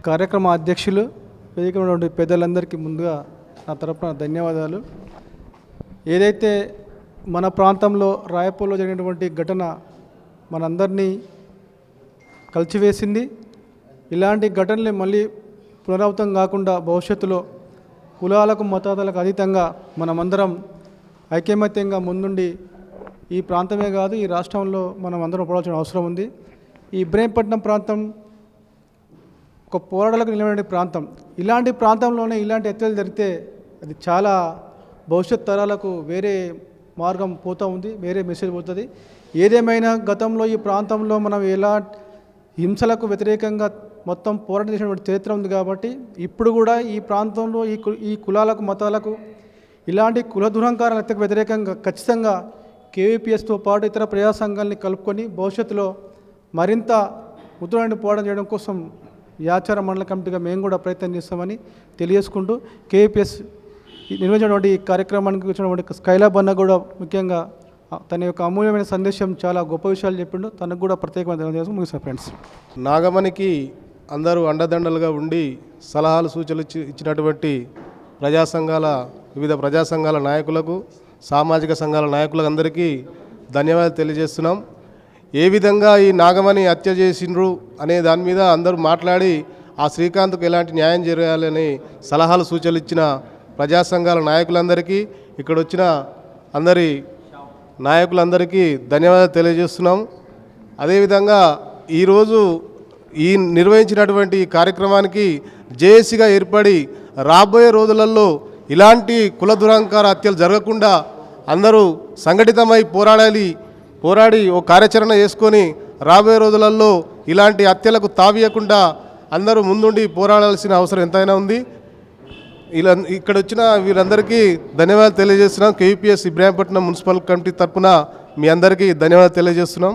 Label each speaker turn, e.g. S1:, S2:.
S1: కార్యక్రమ అధ్యక్షులు వేదిక ఉన్నటువంటి పెద్దలందరికీ ముందుగా నా తరపున ధన్యవాదాలు. ఏదైతే మన ప్రాంతంలో రాయపూర్లో జరిగినటువంటి ఘటన మనందరినీ కలిచివేసింది. ఇలాంటి ఘటనలు మళ్ళీ పునరావృతం కాకుండా భవిష్యత్తులో కులాలకు మతాలకు అతీతంగా మనమందరం ఐకమత్యంగా ముందుండి ఈ ప్రాంతమే కాదు ఈ రాష్ట్రంలో మనం అందరం పోరాల్సిన అవసరం ఉంది. ఈ ఇబ్రహీంపట్నం ప్రాంతం ఒక పోరాటాలకు నిలబడే ప్రాంతం. ఇలాంటి ప్రాంతంలోనే ఇలాంటి హత్యలు జరిగితే అది చాలా భవిష్యత్ తరాలకు వేరే మార్గం పోతూ ఉంది, వేరే మెసేజ్ పోతుంది. ఏదేమైనా గతంలో ఈ ప్రాంతంలో మనం ఎలా హింసలకు వ్యతిరేకంగా మొత్తం పోరాటం చేసినటువంటి చరిత్ర ఉంది కాబట్టి ఇప్పుడు కూడా ఈ ప్రాంతంలో ఈ కులాలకు మతాలకు ఇలాంటి కుల దురహంకారాలకు వ్యతిరేకంగా ఖచ్చితంగా కేవీపీఎస్తో పాటు ఇతర ప్రజా సంఘాలని కలుపుకొని భవిష్యత్తులో మరింత ఉత్తరాన్ని పోరాటం చేయడం కోసం యాచార మండల కమిటీగా మేము కూడా ప్రయత్నం చేస్తామని తెలియజేసుకుంటూ కేవీపీఎస్ నిర్వహించినటువంటి ఈ కార్యక్రమానికి వచ్చినటువంటి స్కైలాబ్ అన్న కూడా ముఖ్యంగా తన యొక్క అమూల్యమైన సందేశం చాలా గొప్ప విషయాలు చెప్పిండు. తనకు కూడా ప్రత్యేకమైన ధన్యవాదాలు ముగిస్తాను. ఫ్రెండ్స్,
S2: నాగమణికి అందరూ అండదండలుగా ఉండి సలహాలు సూచనలు ఇచ్చినటువంటి వివిధ ప్రజా సంఘాల నాయకులకు, సామాజిక సంఘాల నాయకులకు అందరికీ ధన్యవాదాలు తెలియజేస్తున్నాం. ఏ విధంగా ఈ నాగమణి హత్య చేసిండ్రు అనే దాని మీద అందరూ మాట్లాడి ఆ శ్రీకాంత్కు ఎలాంటి న్యాయం జరగాలని సలహాలు సూచనలు ఇచ్చిన ప్రజా సంఘాల నాయకులందరికీ, ఇక్కడ వచ్చిన అందరి నాయకులందరికీ ధన్యవాదాలు తెలియజేస్తున్నాం. అదేవిధంగా ఈరోజు ఈ నిర్వహించినటువంటి కార్యక్రమానికి జేఏసీగా ఏర్పడి రాబోయే రోజులలో ఇలాంటి కుల దురహంకార హత్యలు జరగకుండా అందరూ సంఘటితమై పోరాడి ఓ కార్యాచరణ చేసుకొని రాబోయే రోజులలో ఇలాంటి హత్యలకు తావీయకుండా అందరూ ముందుండి పోరాడాల్సిన అవసరం ఎంతైనా ఉంది. ఇక్కడ వచ్చిన వీరందరికీ ధన్యవాదాలు తెలియజేస్తున్నాం. కేవీపీఎస్ ఇబ్రహీంపట్నం మున్సిపల్ కమిటీ తరఫున మీ అందరికీ ధన్యవాదాలు తెలియజేస్తున్నాం.